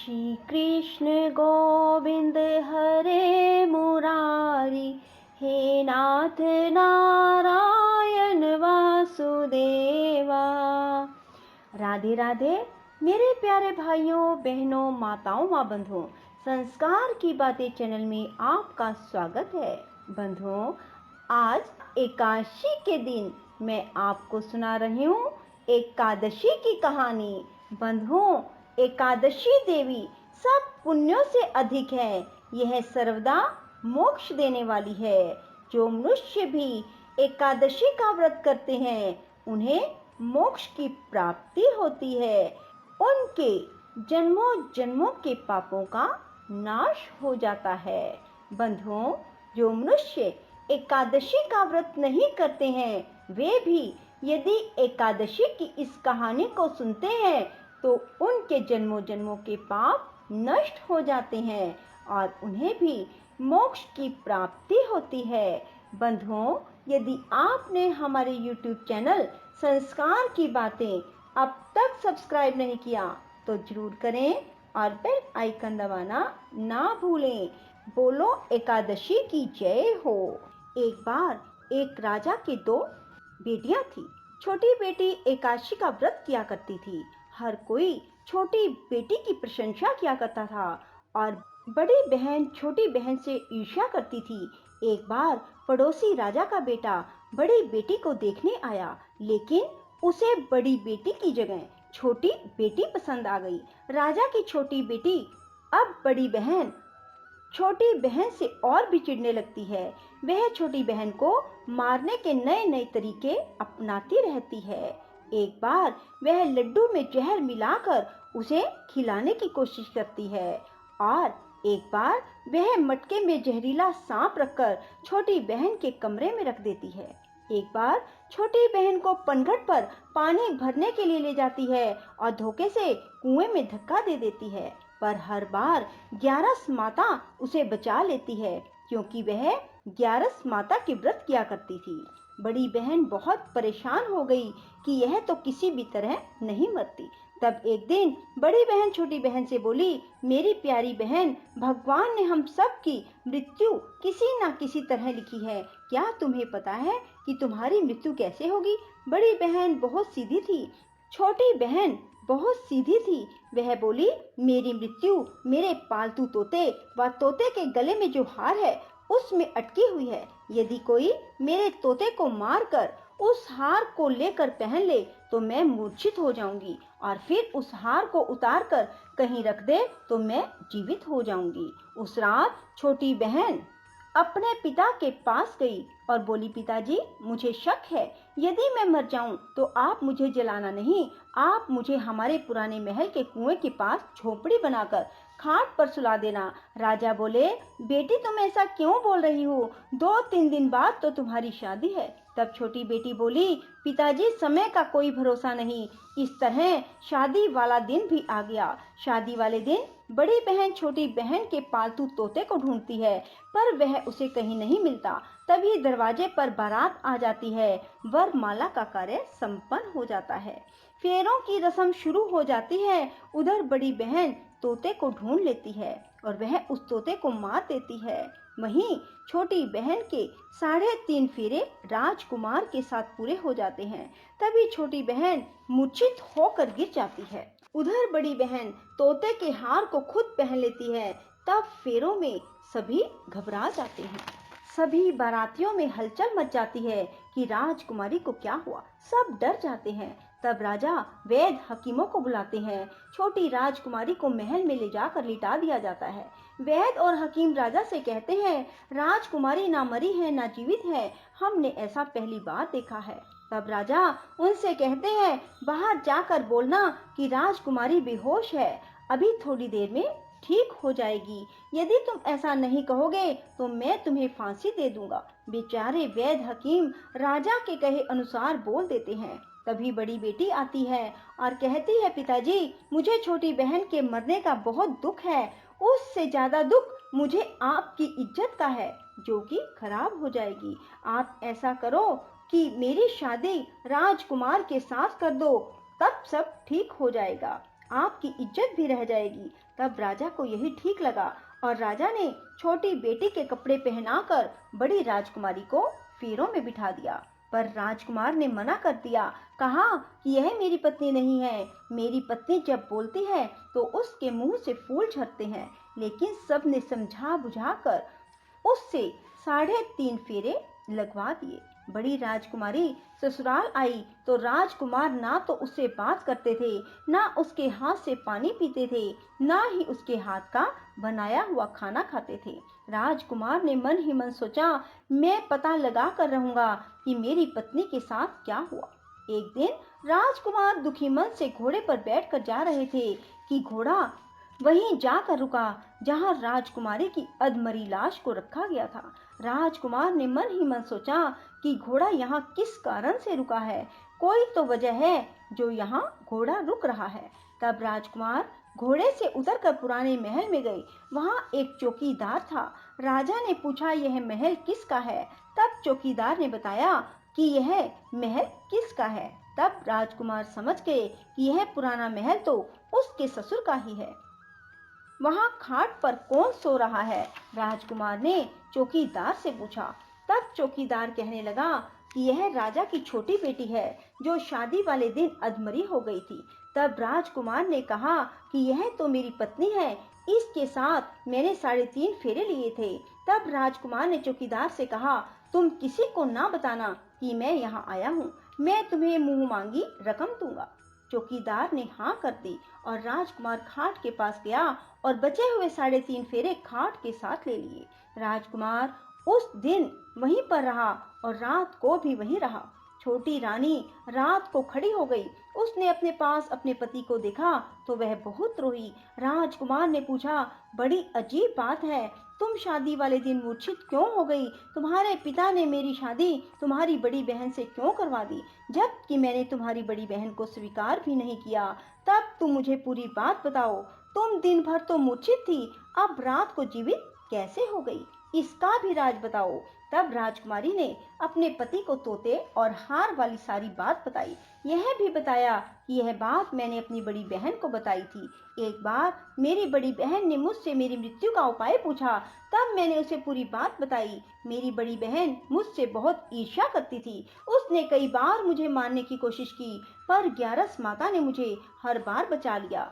श्री कृष्ण गोविंद हरे मुरारी, हे नाथ नारायण वासुदेवा। राधे राधे मेरे प्यारे भाइयों बहनों, माताओं व बंधुओं, संस्कार की बातें चैनल में आपका स्वागत है। बंधुओं, आज एकादशी के दिन मैं आपको सुना रही हूँ एकादशी की कहानी। बंधुओं, एकादशी देवी सब पुण्यों से अधिक है। यह सर्वदा मोक्ष देने वाली है। जो मनुष्य भी एकादशी का व्रत करते हैं उन्हें मोक्ष की प्राप्ति होती है। उनके जन्मों जन्मों के पापों का नाश हो जाता है। बंधुओं, जो मनुष्य एकादशी का व्रत नहीं करते हैं वे भी यदि एकादशी की इस कहानी को सुनते हैं तो उनके जन्मों जन्मों के पाप नष्ट हो जाते हैं और उन्हें भी मोक्ष की प्राप्ति होती है। बंधुओं, यदि आपने हमारे YouTube चैनल संस्कार की बातें अब तक सब्सक्राइब नहीं किया तो जरूर करें और बेल आइकन दबाना ना भूलें। बोलो एकादशी की जय हो। एक बार एक राजा की दो बेटियां थी। छोटी बेटी एकादशी का व्रत किया करती थी। हर कोई छोटी बेटी की प्रशंसा किया करता था और बड़ी बहन छोटी बहन से ईर्ष्या करती थी। एक बार पड़ोसी राजा का बेटा बड़ी बेटी को देखने आया, लेकिन उसे बड़ी बेटी की जगह छोटी बेटी पसंद आ गई। राजा की छोटी बेटी अब बड़ी बहन छोटी बहन से और भी चिढ़ने लगती है। वह छोटी बहन को मारने के नए नए तरीके अपनाती रहती है। एक बार वह लड्डू में जहर मिलाकर उसे खिलाने की कोशिश करती है और एक बार वह मटके में जहरीला सांप रखकर छोटी बहन के कमरे में रख देती है। एक बार छोटी बहन को पनघट पर पानी भरने के लिए ले जाती है और धोखे से कुएं में धक्का दे देती है, पर हर बार ग्यारस माता उसे बचा लेती है क्योंकि वह ग्यारस माता के व्रत किया करती थी। बड़ी बहन बहुत परेशान हो गई कि यह तो किसी भी तरह नहीं मरती। तब एक दिन बड़ी बहन छोटी बहन से बोली, मेरी प्यारी बहन, भगवान ने हम सब की मृत्यु किसी न किसी तरह लिखी है। क्या तुम्हें पता है कि तुम्हारी मृत्यु कैसे होगी? बड़ी बहन बहुत सीधी थी। छोटी बहन बहुत सीधी थी। वह बोली, मेरी मृत्यु मेरे पालतू तोते व तोते के गले में जो हार है उसमें अटकी हुई है। यदि कोई मेरे तोते को मारकर उस हार को लेकर पहन ले तो मैं मूर्छित हो जाऊंगी और फिर उस हार को उतार कर कहीं रख दे तो मैं जीवित हो जाऊंगी। उस रात छोटी बहन अपने पिता के पास गई और बोली, पिताजी, मुझे शक है यदि मैं मर जाऊं तो आप मुझे जलाना नहीं, आप मुझे हमारे पुराने महल के कुएं के पास झोपड़ी बनाकर खाट पर सुला देना। राजा बोले, बेटी तुम ऐसा क्यों बोल रही हो? 2-3 दिन बाद तो तुम्हारी शादी है। तब छोटी बेटी बोली, पिताजी, समय का कोई भरोसा नहीं। इस तरह शादी वाला दिन भी आ गया। शादी वाले दिन बड़ी बहन छोटी बहन के पालतू तोते को ढूंढती है पर वह उसे कहीं नहीं मिलता। तभी दरवाजे पर बारात आ जाती है। वरमाला का कार्य संपन्न हो जाता है। फेरों की रस्म शुरू हो जाती है। उधर बड़ी बहन तोते को ढूंढ लेती है और वह उस तोते को मार देती है। वहीं छोटी बहन के 3.5 फेरे राजकुमार के साथ पूरे हो जाते हैं। तभी छोटी बहन मूर्छित होकर गिर जाती है। उधर बड़ी बहन तोते के हार को खुद पहन लेती है। तब फेरों में सभी घबरा जाते हैं। सभी बारातियों में हलचल मच जाती है कि राजकुमारी को क्या हुआ। सब डर जाते हैं। तब राजा वैद्य हकीमों को बुलाते हैं। छोटी राजकुमारी को महल में ले जाकर लिटा दिया जाता है। वैद्य और हकीम राजा से कहते हैं, राजकुमारी ना मरी है ना जीवित है, हमने ऐसा पहली बार देखा है। तब राजा उनसे कहते हैं, बाहर जाकर बोलना कि राजकुमारी बेहोश है, अभी थोड़ी देर में ठीक हो जाएगी। यदि तुम ऐसा नहीं कहोगे तो मैं तुम्हें फांसी दे दूंगा। बेचारे वैद्य हकीम राजा के कहे अनुसार बोल देते हैं। तभी बड़ी बेटी आती है और कहती है, पिताजी, मुझे छोटी बहन के मरने का बहुत दुख है। उससे ज्यादा दुख मुझे आपकी इज्जत का है जो कि खराब हो जाएगी। आप ऐसा करो कि मेरी शादी राजकुमार के साथ कर दो, तब सब ठीक हो जाएगा। आपकी इज्जत भी रह जाएगी। तब राजा को यही ठीक लगा और राजा ने छोटी बेटी के कपड़े पहनाकर बड़ी राजकुमारी को फेरों में बिठा दिया। पर राजकुमार ने मना कर दिया, कहा कि यह मेरी पत्नी नहीं है। मेरी पत्नी जब बोलती है तो उसके मुंह से फूल झरते हैं। लेकिन सबने समझा बुझाकर उससे 3.5 फेरे लगवा दिए। बड़ी राजकुमारी ससुराल आई तो राजकुमार ना तो उससे बात करते थे, ना उसके हाथ से पानी पीते थे, ना ही उसके हाथ का बनाया हुआ खाना खाते थे। राजकुमार ने मन ही मन सोचा, मैं पता लगा कर रहूंगा कि मेरी पत्नी के साथ क्या हुआ। एक दिन राजकुमार दुखी मन से घोड़े पर बैठकर जा रहे थे कि घोड़ा वहीं जाकर रुका जहां राजकुमारी की अधमरी लाश को रखा गया था। राजकुमार ने मन ही मन सोचा कि घोड़ा यहाँ किस कारण से रुका है, कोई तो वजह है जो यहाँ घोड़ा रुक रहा है। तब राजकुमार घोड़े से उतरकर पुराने महल में गए। वहाँ एक चौकीदार था। राजा ने पूछा, यह महल किसका है? तब चौकीदार ने बताया कि यह महल किसका है। तब राजकुमार समझ गए कि यह पुराना महल तो उसके ससुर का ही है। वहाँ खाट पर कौन सो रहा है? राजकुमार ने चौकीदार से पूछा। तब चौकीदार कहने लगा कि यह राजा की छोटी बेटी है जो शादी वाले दिन अधमरी हो गई थी। तब राजकुमार ने कहा कि यह तो मेरी पत्नी है, इसके साथ मैंने 3.5 फेरे लिए थे। तब राजकुमार ने चौकीदार से कहा, तुम किसी को ना बताना कि मैं यहाँ आया हूँ, मैं तुम्हें मुंह मांगी रकम दूंगा। चौकीदार ने हाँ कर दी और राजकुमार खाट के पास गया और बचे हुए 3.5 फेरे खाट के साथ ले लिए। राजकुमार उस दिन वहीं पर रहा और रात को भी वहीं रहा। छोटी रानी रात को खड़ी हो गई। उसने अपने पास अपने पति को देखा तो वह बहुत रोई। राजकुमार ने पूछा, बड़ी अजीब बात है, तुम शादी वाले दिन मूर्छित क्यों हो गई? तुम्हारे पिता ने मेरी शादी तुम्हारी बड़ी बहन से क्यों करवा दी, जबकि मैंने तुम्हारी बड़ी बहन को स्वीकार भी नहीं किया। तब तुम मुझे पूरी बात बताओ। तुम दिन भर तो मूर्छित थी, अब रात को जीवित कैसे हो गई, इसका भी राज बताओ। तब राजकुमारी ने अपने पति को तोते और हार वाली सारी बात बताई। यह भी बताया कि यह बात मैंने अपनी बड़ी बहन को बताई थी। एक बार मेरी बड़ी बहन ने मुझसे मेरी मृत्यु का उपाय पूछा, तब मैंने उसे पूरी बात बताई। मेरी बड़ी बहन मुझसे बहुत ईर्ष्या करती थी। उसने कई बार मुझे मारने की कोशिश की, पर ग्यारस माता ने मुझे हर बार बचा लिया।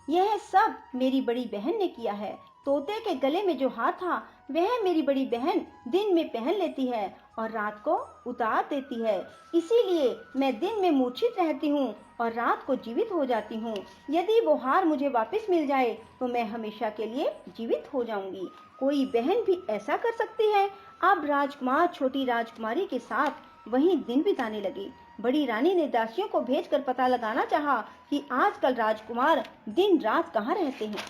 यह सब मेरी बड़ी बहन ने किया है। तोते के गले में जो हार था वह मेरी बड़ी बहन दिन में पहन लेती है और रात को उतार देती है। इसीलिए मैं दिन में मूर्छित रहती हूँ और रात को जीवित हो जाती हूँ। यदि वो हार मुझे वापस मिल जाए तो मैं हमेशा के लिए जीवित हो जाऊंगी। कोई बहन भी ऐसा कर सकती है? अब राजकुमार छोटी राजकुमारी के साथ वहीं दिन बिताने लगे। बड़ी रानी ने दासियों को भेजकर पता लगाना चाहा कि आजकल राजकुमार दिन रात कहाँ रहते हैं,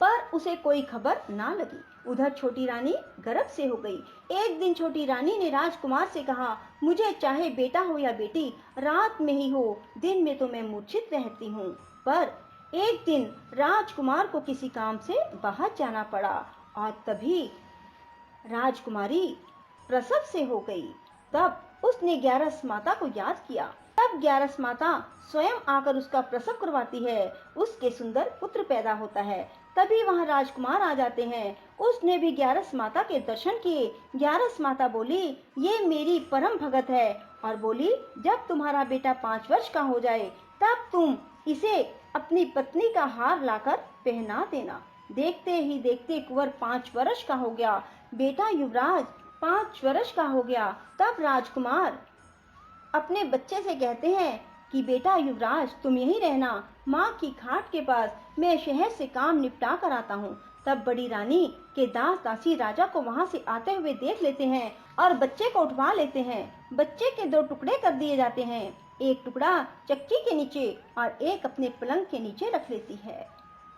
पर उसे कोई खबर ना लगी। उधर छोटी रानी गर्भ से हो गई। एक दिन छोटी रानी ने राजकुमार से कहा, मुझे चाहे बेटा हो या बेटी, रात में ही हो, दिन में तो मैं मूर्छित रहती हूँ। पर एक दिन राजकुमार को किसी काम से बाहर जाना पड़ा और तभी राजकुमारी प्रसव से हो गई। तब उसने ग्यारस माता को याद किया। तब ग्यारस माता स्वयं आकर उसका प्रसव करवाती है। उसके सुंदर पुत्र पैदा होता है। तभी वहां राजकुमार आ जाते हैं। उसने भी ग्यारस माता के दर्शन किए। ग्यारस माता बोली, ये मेरी परम भगत है, और बोली, जब तुम्हारा बेटा 5 वर्ष का हो जाए तब तुम इसे अपनी पत्नी का हार लाकर पहना देना। देखते ही देखते कुंवर 5 वर्ष का हो गया। बेटा युवराज 5 वर्ष का हो गया। तब राजकुमार अपने बच्चे से कहते हैं कि बेटा युवराज, तुम यहीं रहना माँ की खाट के पास, मैं शहर से काम निपटा कर आता हूँ। तब बड़ी रानी के दास दासी राजा को वहां से आते हुए देख लेते हैं और बच्चे को उठवा लेते हैं। बच्चे के 2 टुकड़े कर दिए जाते हैं, एक टुकड़ा चक्की के नीचे और एक अपने पलंग के नीचे रख लेती है।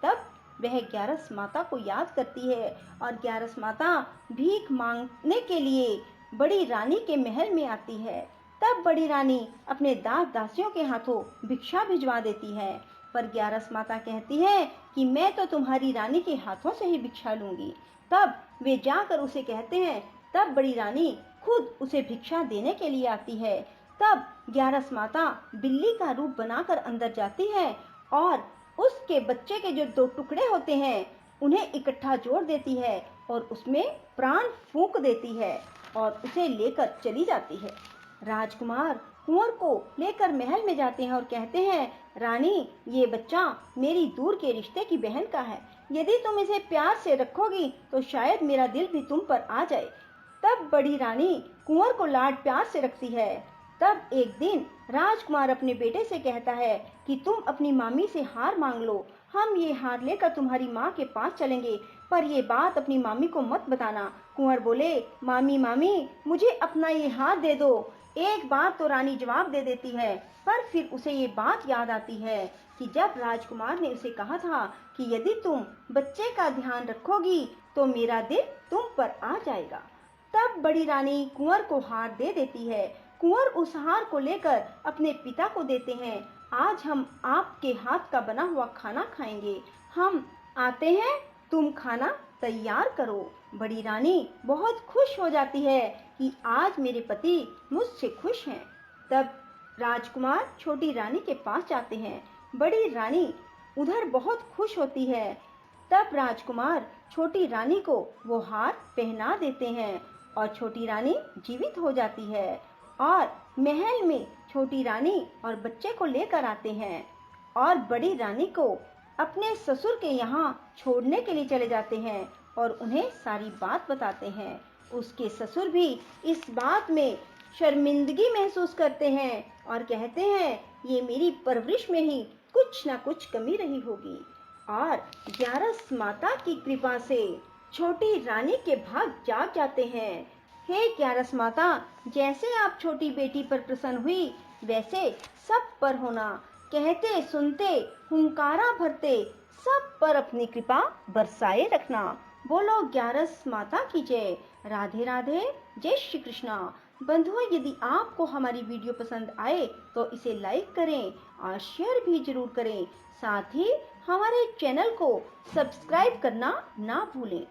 तब वह ग्यारस माता को याद करती है और ग्यारस माता भीख मांगने के लिए बड़ी रानी के महल में आती है। तब बड़ी रानी अपने दास दासियों के हाथों भिक्षा भिजवा देती है, पर ग्यारस माता कहती है कि मैं तो तुम्हारी रानी के हाथों से ही भिक्षा लूंगी। तब वे जाकर उसे कहते हैं। तब बड़ी रानी खुद उसे भिक्षा देने के लिए आती है। तब ग्यारस माता बिल्ली का रूप बनाकर अंदर जाती है और उसके बच्चे के जो 2 टुकड़े होते हैं उन्हें इकट्ठा जोड़ देती है और उसमें प्राण फूंक देती है और उसे लेकर चली जाती है। राजकुमार कुंवर को लेकर महल में जाते हैं और कहते हैं, रानी, ये बच्चा मेरी दूर के रिश्ते की बहन का है। यदि तुम इसे प्यार से रखोगी तो शायद मेरा दिल भी तुम पर आ जाए। तब बड़ी रानी कुंवर को लाड प्यार से रखती है। तब एक दिन राजकुमार अपने बेटे से कहता है कि तुम अपनी मामी से हार मांग लो, हम ये हार लेकर तुम्हारी माँ के पास चलेंगे, पर ये बात अपनी मामी को मत बताना। कुंवर बोले, मामी मामी, मुझे अपना ये हार दे दो। एक बार तो रानी जवाब दे देती है, पर फिर उसे ये बात याद आती है कि जब राजकुमार ने उसे कहा था कि यदि तुम बच्चे का ध्यान रखोगी तो मेरा दिल तुम पर आ जाएगा। तब बड़ी रानी कुंवर को हार दे देती है। कुंवर उस हार को लेकर अपने पिता को देते हैं। आज हम आपके हाथ का बना हुआ खाना खाएंगे, हम आते हैं, तुम खाना तैयार करो। बड़ी रानी बहुत खुश हो जाती है कि आज मेरे पति मुझसे खुश हैं। तब राजकुमार छोटी रानी के पास जाते हैं। बड़ी रानी उधर बहुत खुश होती है। तब राजकुमार छोटी रानी को वो हार पहना देते हैं और छोटी रानी जीवित हो जाती है और महल में छोटी रानी और बच्चे को लेकर आते हैं और बड़ी रानी को अपने ससुर के यहाँ छोड़ने के लिए चले जाते हैं और उन्हें सारी बात बताते हैं। उसके ससुर भी इस बात में शर्मिंदगी महसूस करते हैं और कहते हैं, ये मेरी परवरिश में ही कुछ ना कुछ कमी रही होगी। और ग्यारस माता की कृपा से छोटी रानी के भाग जाग जाते हैं। हे ग्यारस माता, जैसे आप छोटी बेटी पर प्रसन्न हुई वैसे सब पर होना। कहते सुनते हुंकारा भरते सब पर अपनी कृपा बरसाए रखना। बोलो ग्यारस माता की जय। राधे राधे, जय श्री कृष्णा। बंधुओं, यदि आपको हमारी वीडियो पसंद आए तो इसे लाइक करें और शेयर भी जरूर करें। साथ ही हमारे चैनल को सब्सक्राइब करना ना भूलें।